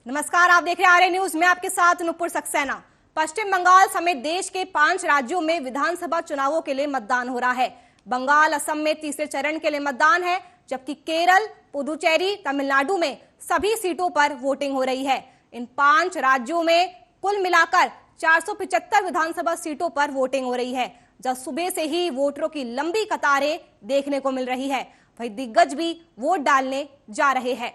नमस्कार, आप देख रहे हैं आर्य न्यूज। मैं आपके साथ नुपुर सक्सेना। पश्चिम बंगाल समेत देश के 5 राज्यों में विधानसभा चुनावों के लिए मतदान हो रहा है। बंगाल, असम में तीसरे चरण के लिए मतदान है, जबकि केरल, पुदुचेरी, तमिलनाडु में सभी सीटों पर वोटिंग हो रही है। इन 5 राज्यों में कुल मिलाकर 475 विधानसभा सीटों पर वोटिंग हो रही है, जब सुबह से ही वोटरों की लंबी कतारें देखने को मिल रही है। वहीं दिग्गज भी वोट डालने जा रहे हैं।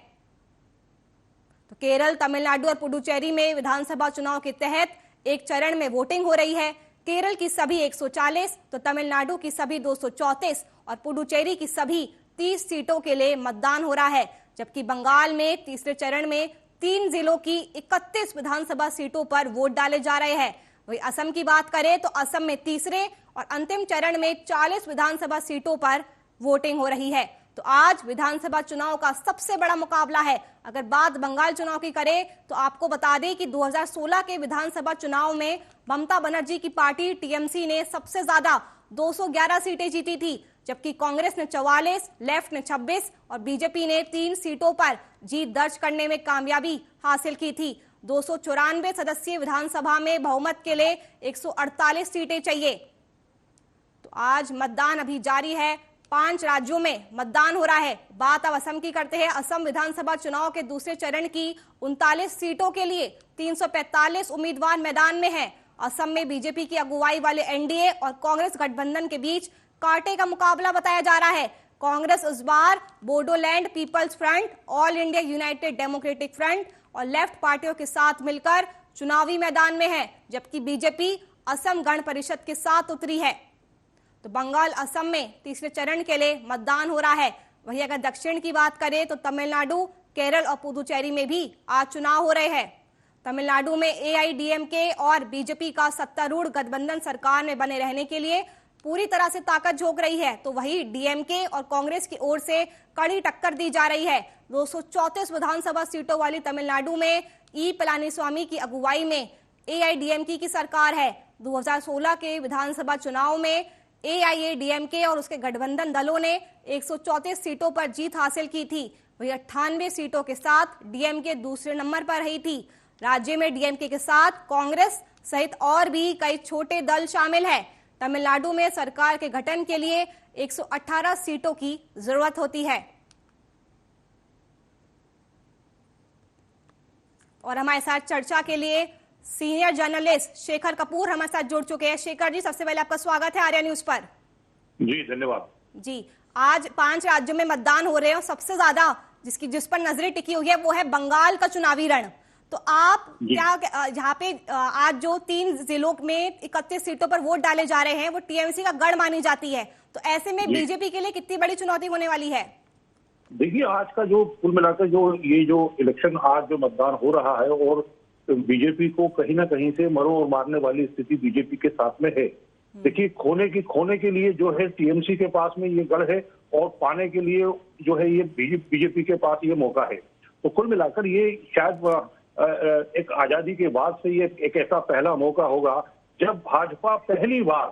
तो केरल, तमिलनाडु और पुडुचेरी में विधानसभा चुनाव के तहत एक चरण में वोटिंग हो रही है। केरल की सभी 140, तो तमिलनाडु की सभी 234 और पुडुचेरी की सभी 30 सीटों के लिए मतदान हो रहा है, जबकि बंगाल में तीसरे चरण में 3 जिलों की 31 विधानसभा सीटों पर वोट डाले जा रहे हैं। वहीं असम की बात करें तो असम में तीसरे और अंतिम चरण में 40 विधानसभा सीटों पर वोटिंग हो रही है। तो आज विधानसभा चुनाव का सबसे बड़ा मुकाबला है। अगर बात बंगाल चुनाव की करें तो आपको बता दें कि 2016 के विधानसभा चुनाव में ममता बनर्जी की पार्टी टीएमसी ने सबसे ज्यादा 211 सीटें जीती थी, जबकि कांग्रेस ने 44, लेफ्ट ने 26 और बीजेपी ने 3 सीटों पर जीत दर्ज करने में कामयाबी हासिल की थी। 294 सदस्यीय विधानसभा में बहुमत के लिए 148 सीटें चाहिए। तो आज मतदान अभी जारी है। 5 राज्यों में मतदान हो रहा है। बात अब असम की करते हैं। असम विधानसभा चुनाव के दूसरे चरण की 39 सीटों के लिए 345 उम्मीदवार मैदान में हैं। असम में बीजेपी की अगुवाई वाले एनडीए और कांग्रेस गठबंधन के बीच कांटे का मुकाबला बताया जा रहा है। कांग्रेस इस बार Bodoland People's Front, All India United Democratic Front और लेफ्ट पार्टियों के साथ मिलकर चुनावी मैदान में है, जबकि बीजेपी असम गण परिषद के साथ उतरी है। तो बंगाल, असम में तीसरे चरण के लिए मतदान हो रहा है। वहीं अगर दक्षिण की बात करें तो तमिलनाडु, केरल और पुदुचेरी में भी आज चुनाव हो रहे हैं। तमिलनाडु में एआईडीएमके और बीजेपी का सत्तारूढ़ गठबंधन सरकार में बने रहने के लिए पूरी तरह से ताकत झोंक रही है। तो वही डीएमके और कांग्रेस की ओर से कड़ी टक्कर दी जा रही है। 234 विधानसभा सीटों वाली तमिलनाडु में ई पलानीस्वामी की अगुवाई में एआईडीएमके की सरकार है। 2016 के विधानसभा चुनाव में एआईएडीएमके और उसके गठबंधन दलों ने 134 सीटों पर जीत हासिल की थी। वही 98 सीटों के साथ डीएमके दूसरे नंबर पर रही थी। राज्य में डीएमके के साथ कांग्रेस सहित और भी कई छोटे दल शामिल हैं। तमिलनाडु में सरकार के गठन के लिए 118 सीटों की जरूरत होती है। और हमारे साथ चर्चा के लिए सीनियर जर्नलिस्ट शेखर कपूर हमारे साथ जुड़ चुके हैं। शेखर जी, सबसे पहले आपका स्वागत है आर्य न्यूज पर। जी धन्यवाद। जी, आज 5 राज्यों में मतदान हो रहे हैं और सबसे ज्यादा जिस पर नजरें टिकी हुई है वो है बंगाल का चुनावी रण। तो आप क्या यहाँ पे आज जो 3 जिलों में 31 सीटों पर वोट डाले जा रहे हैं वो टीएमसी का गढ़ मानी जाती है, तो ऐसे में बीजेपी के लिए कितनी बड़ी चुनौती होने वाली है? देखिए, आज का जो कुल मिलाकर जो इलेक्शन आज जो मतदान हो रहा है और बीजेपी को कहीं ना कहीं से मरो और मारने वाली स्थिति बीजेपी के साथ में है। देखिए, खोने के लिए जो है टीएमसी के पास में ये गढ़ है और पाने के लिए जो है ये बीजेपी के पास ये मौका है। तो कुल मिलाकर ये शायद एक आजादी के बाद से ये एक ऐसा पहला मौका होगा जब भाजपा पहली बार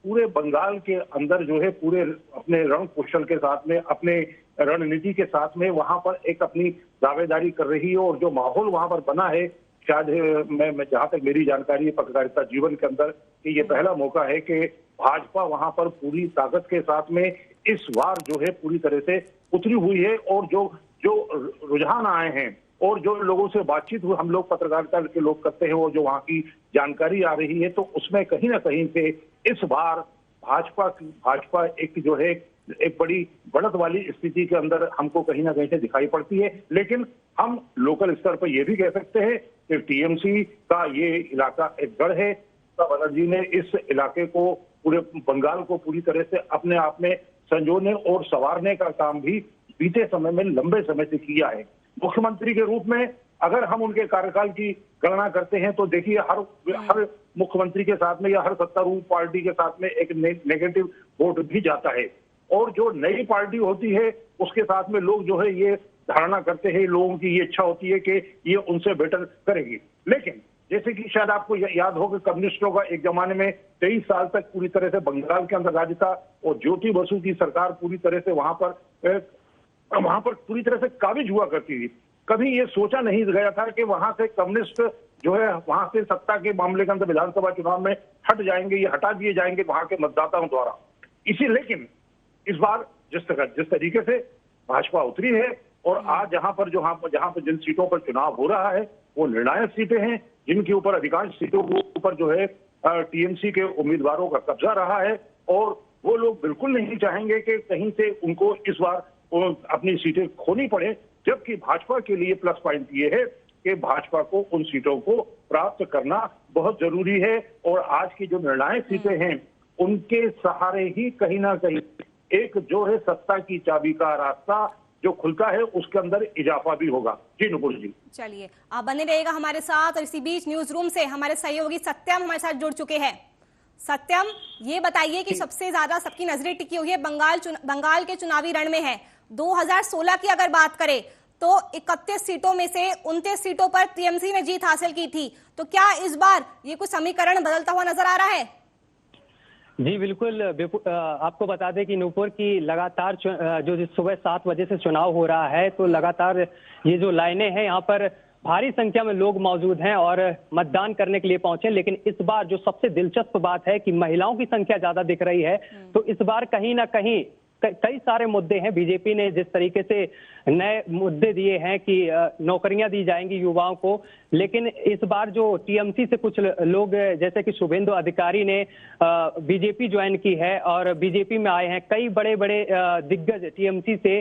पूरे बंगाल के अंदर जो है पूरे अपने रण कौशल के साथ में, अपने रणनीति के साथ में वहां पर एक अपनी दावेदारी कर रही है। और जो माहौल वहां पर बना है, शायद मैं जहां तक मेरी जानकारी है पत्रकारिता जीवन के अंदर, कि ये पहला मौका है कि भाजपा वहां पर पूरी ताकत के साथ में इस बार जो है पूरी तरह से उतरी हुई है। और जो रुझान आए हैं और जो लोगों से बातचीत हम लोग पत्रकारिता के लोग करते हैं और जो वहां की जानकारी आ रही है, तो उसमें कहीं ना कहीं से इस बार भाजपा एक जो है एक बड़ी बढ़त वाली स्थिति के अंदर हमको कहीं ना कहीं से दिखाई पड़ती है। लेकिन हम लोकल स्तर पर यह भी कह सकते हैं कि टीएमसी का ये इलाका एक गढ़ है। बनर्जी ने इस इलाके को, पूरे बंगाल को पूरी तरह से अपने आप में संजोने और संवारने का काम भी बीते समय में लंबे समय से किया है। मुख्यमंत्री के रूप में अगर हम उनके कार्यकाल की गणना करते हैं तो देखिए, हर मुख्यमंत्री के साथ में या हर सत्तारूढ़ पार्टी के साथ में एक नेगेटिव वोट भी जाता है। और जो नई पार्टी होती है उसके साथ में लोग जो है ये धारणा करते हैं, लोगों की ये इच्छा होती है कि ये उनसे बेटर करेगी। लेकिन जैसे कि शायद आपको याद हो कि कम्युनिस्टों का एक जमाने में 23 साल तक पूरी तरह से बंगाल के अंदर राज था और ज्योति बसु की सरकार पूरी तरह से वहां पर पूरी तरह से काबिज हुआ करती थी। कभी ये सोचा नहीं गया था कि वहां से कम्युनिस्ट जो है वहां से सत्ता के मामले के अंदर विधानसभा चुनाव में हट जाएंगे, ये हटा दिए जाएंगे वहां के मतदाताओं द्वारा। इसी लेकिन इस बार जिस तरीके से भाजपा उतरी है और आज जहां पर जिन सीटों पर चुनाव हो रहा है वो निर्णायक सीटें हैं, जिनके ऊपर अधिकांश सीटों के ऊपर जो है टीएमसी के उम्मीदवारों का कब्जा रहा है और वो लोग बिल्कुल नहीं चाहेंगे कि कहीं से उनको इस बार अपनी सीटें खोनी पड़े। जबकि भाजपा के लिए प्लस पॉइंट ये है कि भाजपा को उन सीटों को प्राप्त करना बहुत जरूरी है और आज की जो निर्णायक सीटें हैं उनके सहारे ही कहीं ना कहीं एक जो है सत्ता की चाबी का रास्ता जो खुलता है उसके अंदर इजाफा भी होगा। जी नुपुर जी, चलिए आप बने रहिएगा हमारे साथ। और इसी बीच न्यूज रूम से हमारे सहयोगी सत्यम हमारे साथ जुड़ चुके हैं। सत्यम, ये बताइए कि सबसे ज्यादा सबकी नजरें टिकी हुई है बंगाल के चुनावी रण में है। 2016 की अगर बात करें तो 31 सीटों में से 29 सीटों पर टीएमसी ने जीत हासिल की थी। तो क्या इस बार ये कुछ समीकरण बदलता हुआ नजर आ रहा है? जी बिल्कुल, आपको बता दें कि नूपुर की लगातार जो सुबह 7 बजे से चुनाव हो रहा है तो लगातार ये जो लाइनें हैं यहाँ पर भारी संख्या में लोग मौजूद हैं और मतदान करने के लिए पहुंचे। लेकिन इस बार जो सबसे दिलचस्प बात है कि महिलाओं की संख्या ज्यादा दिख रही है। तो इस बार कहीं ना कहीं कई सारे मुद्दे हैं। बीजेपी ने जिस तरीके से नए मुद्दे दिए हैं कि नौकरियां दी जाएंगी युवाओं को, लेकिन इस बार जो टीएमसी से कुछ लोग जैसे कि शुभेंदु अधिकारी ने बीजेपी ज्वाइन की है और बीजेपी में आए हैं। कई बड़े बड़े दिग्गज टीएमसी से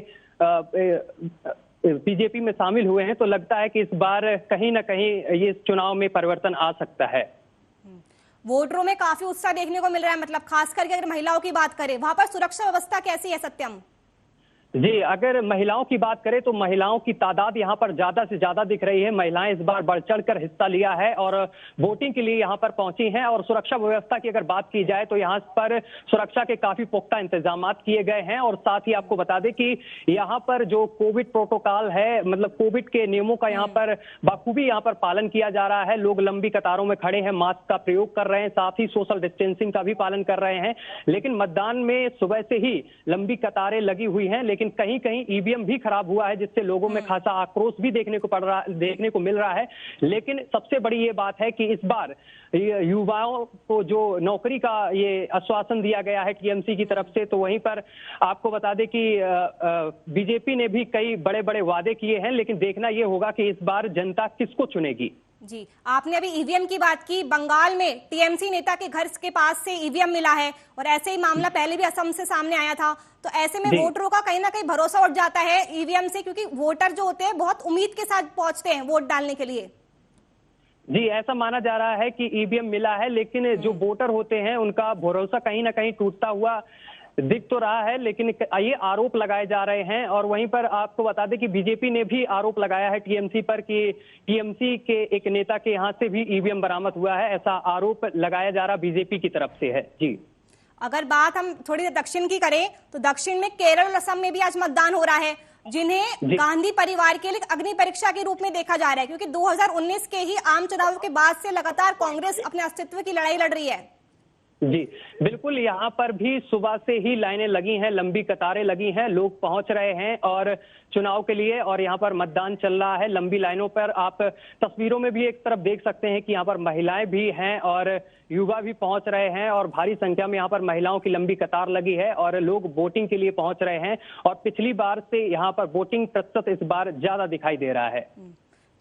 बीजेपी में शामिल हुए हैं। तो लगता है कि इस बार कहीं ना कहीं ये चुनाव में परिवर्तन आ सकता है। वोटरों में काफी उत्साह देखने को मिल रहा है, मतलब खास करके अगर महिलाओं की बात करें, वहां पर सुरक्षा व्यवस्था कैसी है सत्यम? जी, अगर महिलाओं की बात करें तो महिलाओं की तादाद यहाँ पर ज्यादा से ज्यादा दिख रही है। महिलाएं इस बार बढ़ चढ़कर हिस्सा लिया है और वोटिंग के लिए यहाँ पर पहुंची हैं। और सुरक्षा व्यवस्था की अगर बात की जाए तो यहाँ पर सुरक्षा के काफी पुख्ता इंतजाम किए गए हैं। और साथ ही आपको बता दें कि यहाँ पर जो कोविड प्रोटोकॉल है, मतलब कोविड के नियमों का यहाँ पर बखूबी यहाँ पर पालन किया जा रहा है। लोग लंबी कतारों में खड़े हैं, मास्क का प्रयोग कर रहे हैं, साथ ही सोशल डिस्टेंसिंग का भी पालन कर रहे हैं। लेकिन मतदान में सुबह से ही लंबी कतारें लगी हुई हैं, लेकिन कहीं कहीं ईवीएम भी खराब हुआ है, जिससे लोगों में खासा आक्रोश भी देखने को मिल रहा है। लेकिन सबसे बड़ी ये बात है कि इस बार युवाओं को जो नौकरी का ये आश्वासन दिया गया है टीएमसी की तरफ से, तो वहीं पर आपको बता दें कि बीजेपी ने भी कई बड़े बड़े वादे किए हैं। लेकिन देखना ये होगा कि इस बार जनता किसको चुनेगी। जी, आपने अभी ईवीएम की बात की। बंगाल में टीएमसी नेता के घर के पास से ईवीएम मिला है और ऐसे ही मामला पहले भी असम से सामने आया था। तो ऐसे में वोटरों का कहीं ना कहीं भरोसा उठ जाता है ईवीएम से, क्योंकि वोटर जो होते हैं बहुत उम्मीद के साथ पहुंचते हैं वोट डालने के लिए। जी, ऐसा माना जा रहा है कि ईवीएम मिला है, लेकिन जो वोटर होते हैं उनका भरोसा कहीं ना कहीं टूटता हुआ दिख तो रहा है। लेकिन ये आरोप लगाए जा रहे हैं। और वहीं पर आपको बता दें कि बीजेपी ने भी आरोप लगाया है टीएमसी पर कि टीएमसी के एक नेता के यहाँ से भी ईवीएम बरामद हुआ है। ऐसा आरोप लगाया जा रहा बीजेपी की तरफ से है। जी, अगर बात हम थोड़ी दक्षिण की करें तो दक्षिण में केरल और असम में भी आज मतदान हो रहा है, जिन्हें गांधी परिवार के लिए अग्नि परीक्षा के रूप में देखा जा रहा है, क्योंकि 2019 के ही आम चुनाव के बाद से लगातार कांग्रेस अपने अस्तित्व की लड़ाई लड़ रही है। जी बिल्कुल, यहाँ पर भी सुबह से ही लाइनें लगी हैं, लंबी कतारें लगी हैं, लोग पहुंच रहे हैं और चुनाव के लिए, और यहाँ पर मतदान चल रहा है लंबी लाइनों पर। आप तस्वीरों में भी एक तरफ देख सकते हैं कि यहाँ पर महिलाएं भी हैं और युवा भी पहुंच रहे हैं और भारी संख्या में यहाँ पर महिलाओं की लंबी कतार लगी है और लोग वोटिंग के लिए पहुंच रहे हैं। और पिछली बार से यहाँ पर वोटिंग प्रतिशत इस बार ज्यादा दिखाई दे रहा है।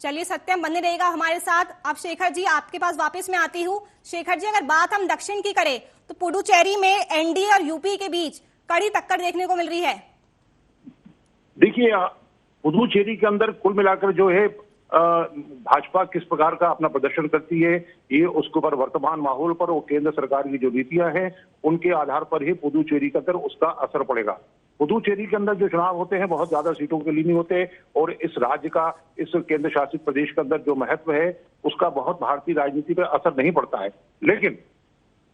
चलिए सत्यम, बने रहेगा हमारे साथ। अब शेखर जी आपके पास वापस मैं आती हूँ। शेखर जी, अगर बात हम दक्षिण की करें तो पुडुचेरी में एनडीए और यूपी के बीच कड़ी टक्कर देखने को मिल रही है। देखिए, पुडुचेरी के अंदर कुल मिलाकर जो है भाजपा किस प्रकार का अपना प्रदर्शन करती है, ये उसके ऊपर वर्तमान माहौल पर और केंद्र सरकार की जो नीतियां हैं उनके आधार पर ही पुडुचेरी के अंदर उसका असर पड़ेगा। पुडुचेरी के अंदर जो चुनाव होते हैं बहुत ज्यादा सीटों के लिए नहीं होते और इस राज्य का, इस केंद्र शासित प्रदेश के अंदर जो महत्व है उसका बहुत भारतीय राजनीति पर असर नहीं पड़ता है। लेकिन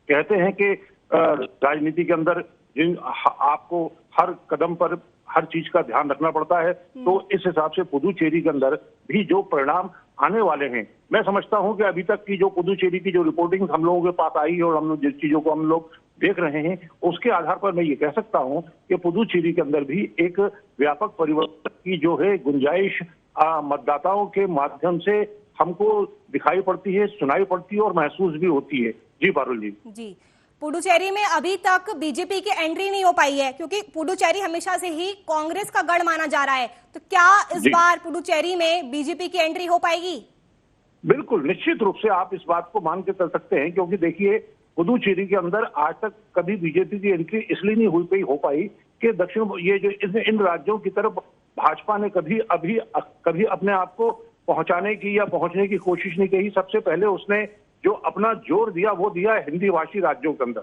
कहते हैं कि राजनीति के अंदर जिन आपको हर कदम पर हर चीज का ध्यान रखना पड़ता है, तो इस हिसाब से पुडुचेरी के अंदर भी जो परिणाम आने वाले हैं, मैं समझता हूं कि अभी तक की जो पुडुचेरी की जो रिपोर्टिंग हम लोगों के पास आई है और हम लोग जिस चीजों को हम लोग देख रहे हैं उसके आधार पर मैं ये कह सकता हूं कि पुडुचेरी के अंदर भी एक व्यापक परिवर्तन की जो है गुंजाइश मतदाताओं के माध्यम से हमको दिखाई पड़ती है, सुनाई पड़ती है और महसूस भी होती है। जी पारुल जी। जी, पुडुचेरी में अभी तक बीजेपी की एंट्री नहीं हो पाई है, क्योंकि पुडुचेरी हमेशा से ही कांग्रेस का गढ़ माना जा रहा है। तो क्या इस बार पुडुचेरी में बीजेपी की एंट्री हो पाएगी? बिल्कुल, निश्चित रूप से आप इस बात को मान के चल सकते हैं, क्योंकि देखिए पुडुचेरी के अंदर आज तक कभी बीजेपी की एंट्री इसलिए नहीं हो पाई कि दक्षिण ये जो इन राज्यों की तरफ भाजपा ने कभी अपने आप को पहुंचाने की या पहुंचने की कोशिश नहीं की। सबसे पहले उसने जो अपना जोर दिया वो दिया हिंदी भाषी राज्यों के अंदर।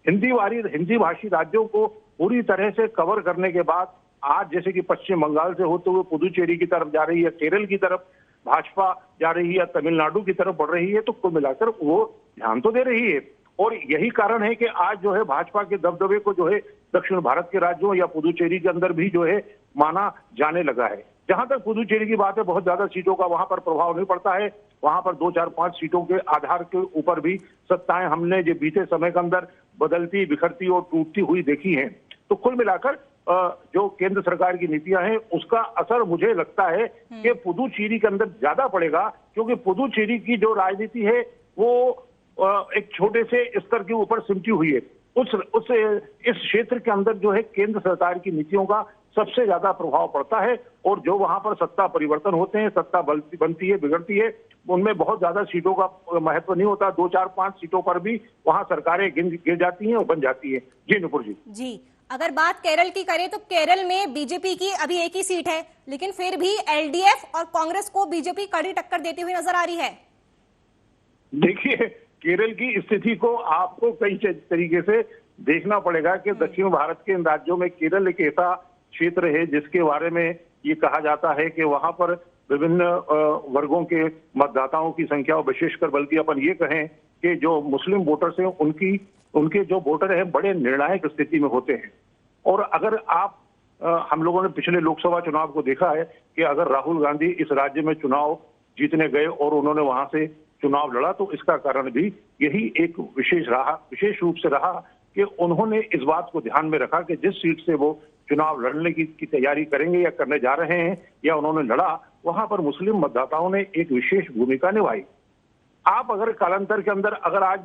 हिंदी भाषी राज्यों को पूरी तरह से कवर करने के बाद आज जैसे कि पश्चिम बंगाल से होते हुए पुडुचेरी की तरफ जा रही है, केरल की तरफ भाजपा जा रही है, तमिलनाडु की तरफ बढ़ रही है, तो कुल मिलाकर वो ध्यान तो दे रही है। और यही कारण है कि आज जो है भाजपा के दबदबे को जो है दक्षिण भारत के राज्यों या पुडुचेरी के अंदर भी जो है माना जाने लगा है। जहां तक पुडुचेरी की बात है, बहुत ज्यादा सीटों का वहां पर प्रभाव नहीं पड़ता है। वहां पर 2, 4, 5 सीटों के आधार के ऊपर भी सत्ताएं हमने जो बीते समय के अंदर बदलती, बिखरती और टूटती हुई देखी हैं। तो कुल मिलाकर जो केंद्र सरकार की नीतियां हैं उसका असर मुझे लगता है कि पुडुचेरी के अंदर ज्यादा पड़ेगा, क्योंकि पुडुचेरी की जो राजनीति है वो एक छोटे से स्तर के ऊपर सिमटी हुई है। इस क्षेत्र के अंदर जो है केंद्र सरकार की नीतियों का सबसे ज्यादा प्रभाव पड़ता है, और जो वहां पर सत्ता परिवर्तन होते हैं, सत्ता बनती है, बिगड़ती है, उनमें बहुत ज्यादा सीटों का महत्व नहीं होता। 2, 4, 5 सीटों पर भी वहां सरकारें गिर जाती हैं और बन जाती है। जी नुपुर जी। जी, अगर बात केरल की करें तो केरल में बीजेपी की अभी एक ही सीट है, लेकिन फिर भी एलडीएफ और कांग्रेस को बीजेपी कड़ी टक्कर देती हुई नजर आ रही है। देखिए, केरल की स्थिति को आपको कई तरीके से देखना पड़ेगा कि दक्षिण भारत के इन राज्यों में केरल एक ऐसा क्षेत्र है जिसके बारे में ये कहा जाता है कि वहां पर विभिन्न वर्गों के मतदाताओं की संख्या, और विशेषकर बल्कि अपन ये कहें कि जो मुस्लिम वोटर्स हैं उनके जो वोटर हैं बड़े निर्णायक स्थिति में होते हैं। और अगर हम लोगों ने पिछले लोकसभा चुनाव को देखा है कि अगर राहुल गांधी इस राज्य में चुनाव जीतने गए और उन्होंने वहां से चुनाव लड़ा, तो इसका कारण भी यही एक विशेष रूप से रहा कि उन्होंने इस बात को ध्यान में रखा कि जिस सीट से वो चुनाव लड़ने की तैयारी करेंगे या करने जा रहे हैं या उन्होंने लड़ा, वहां पर मुस्लिम मतदाताओं ने एक विशेष भूमिका निभाई। आप अगर कालांतर के अंदर अगर आज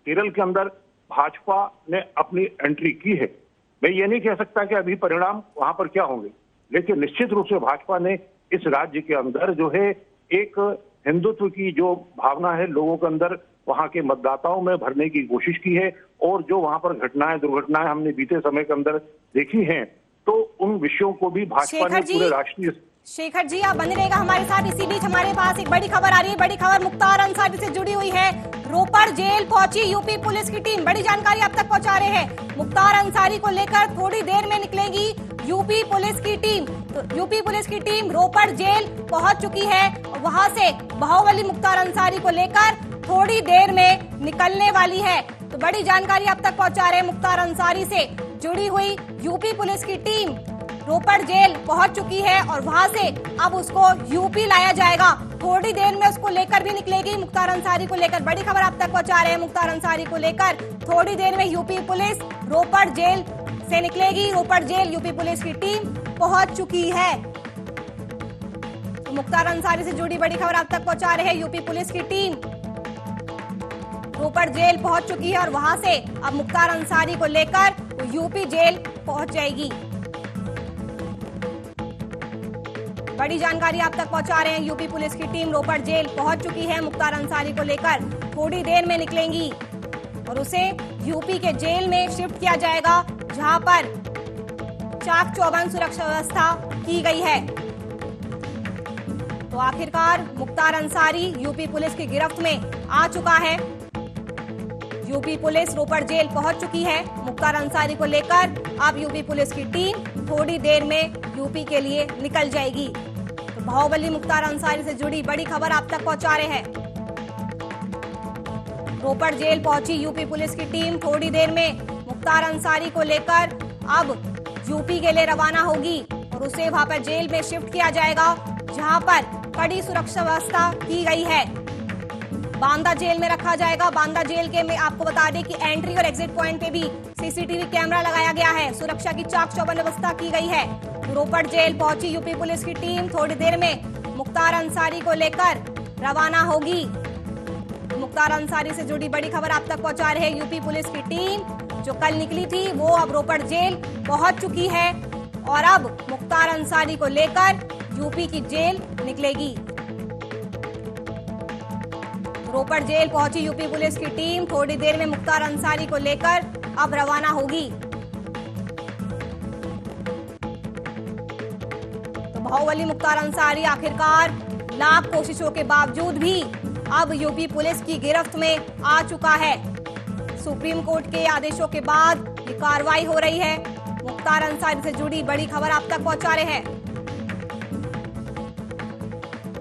केरल के अंदर भाजपा ने अपनी एंट्री की है, मैं ये नहीं कह सकता कि अभी परिणाम वहां पर क्या होंगे, लेकिन निश्चित रूप से भाजपा ने इस राज्य के अंदर जो है एक हिंदुत्व की जो भावना है लोगों के अंदर, वहां के मतदाताओं में भरने की कोशिश की है। और जो वहां पर दुर्घटनाएं हमने बीते समय के अंदर देखी हैं, तो उन विषयों को भी भाजपा ने पूरे राष्ट्रीय। शेखर जी, आप बने रहेगा हमारे साथ। इसी बीच हमारे पास एक बड़ी खबर आ रही है। बड़ी खबर मुख्तार अंसारी से जुड़ी हुई है। रोपड़ जेल पहुंची यूपी पुलिस की टीम, बड़ी जानकारी आप तक पहुंचा रहे हैं। मुख्तार अंसारी को लेकर थोड़ी देर में निकलेगी यूपी पुलिस की टीम। तो यूपी पुलिस की टीम रोपड़ जेल पहुंच चुकी है और वहां से बाहुबली मुख्तार अंसारी को लेकर थोड़ी देर में निकलने वाली है। तो बड़ी जानकारी आप तक पहुंचा रहे हैं। मुख्तार अंसारी से जुड़ी हुई यूपी पुलिस की टीम रोपड़ जेल पहुंच चुकी है और वहां से अब उसको यूपी लाया जाएगा। थोड़ी देर में उसको लेकर भी निकलेगी मुख्तार अंसारी को लेकर। बड़ी खबर आप तक पहुंचा रहे हैं। मुख्तार अंसारी को लेकर थोड़ी देर में यूपी पुलिस रोपड़ जेल से निकलेगी। रोपड़ जेल यूपी पुलिस की टीम पहुंच चुकी है। तो मुख्तार अंसारी से जुड़ी बड़ी खबर आप तक पहुंचा रहे हैं। यूपी पुलिस की टीम रोपड़ जेल पहुंच चुकी है और वहां से अब मुख्तार अंसारी को लेकर यूपी जेल पहुंच जाएगी। बड़ी जानकारी आप तक पहुंचा रहे हैं। यूपी पुलिस की टीम रोपड़ जेल पहुंच चुकी है। मुख्तार अंसारी को लेकर थोड़ी देर में निकलेंगी और उसे यूपी के जेल में शिफ्ट किया जाएगा, जहां पर चाक चौबंद सुरक्षा व्यवस्था की गई है। तो आखिरकार मुख्तार अंसारी यूपी पुलिस की गिरफ्त में आ चुका है। यूपी पुलिस रोपड़ जेल पहुंच चुकी है। मुख्तार अंसारी को लेकर अब यूपी पुलिस की टीम थोड़ी देर में यूपी के लिए निकल जाएगी। तो बाहुबली मुख्तार अंसारी से जुड़ी बड़ी खबर आप तक पहुंचा रहे हैं। रोपड़ जेल पहुंची यूपी पुलिस की टीम। थोड़ी देर में मुख्तार अंसारी को लेकर अब यूपी के लिए रवाना होगी और उसे वहां पर जेल में शिफ्ट किया जाएगा, जहां पर कड़ी सुरक्षा व्यवस्था की गई है। बांदा जेल में रखा जाएगा। बांदा जेल के में आपको बता दें कि एंट्री और एग्जिट पॉइंट पे भी सीसीटीवी कैमरा लगाया गया है। सुरक्षा की चाक चौबंद व्यवस्था की गई है। रोपड़ जेल पहुंची यूपी पुलिस की टीम। थोड़ी देर में मुख्तार अंसारी को लेकर रवाना होगी। मुख्तार अंसारी से जुड़ी बड़ी खबर आप तक पहुंचा रहे यूपी पुलिस की टीम। जो कल निकली थी वो अब रोपड़ जेल पहुंच चुकी है और अब मुख्तार अंसारी को लेकर यूपी की जेल निकलेगी। रोपड़ जेल पहुंची यूपी पुलिस की टीम थोड़ी देर में मुख्तार अंसारी को लेकर अब रवाना होगी। तो बाहुबली मुख्तार अंसारी आखिरकार लाख कोशिशों के बावजूद भी अब यूपी पुलिस की गिरफ्त में आ चुका है। सुप्रीम कोर्ट के आदेशों के बाद ये कार्रवाई हो रही है। मुख्तार अंसारी से जुड़ी बड़ी खबर आप तक पहुंचा रहे हैं।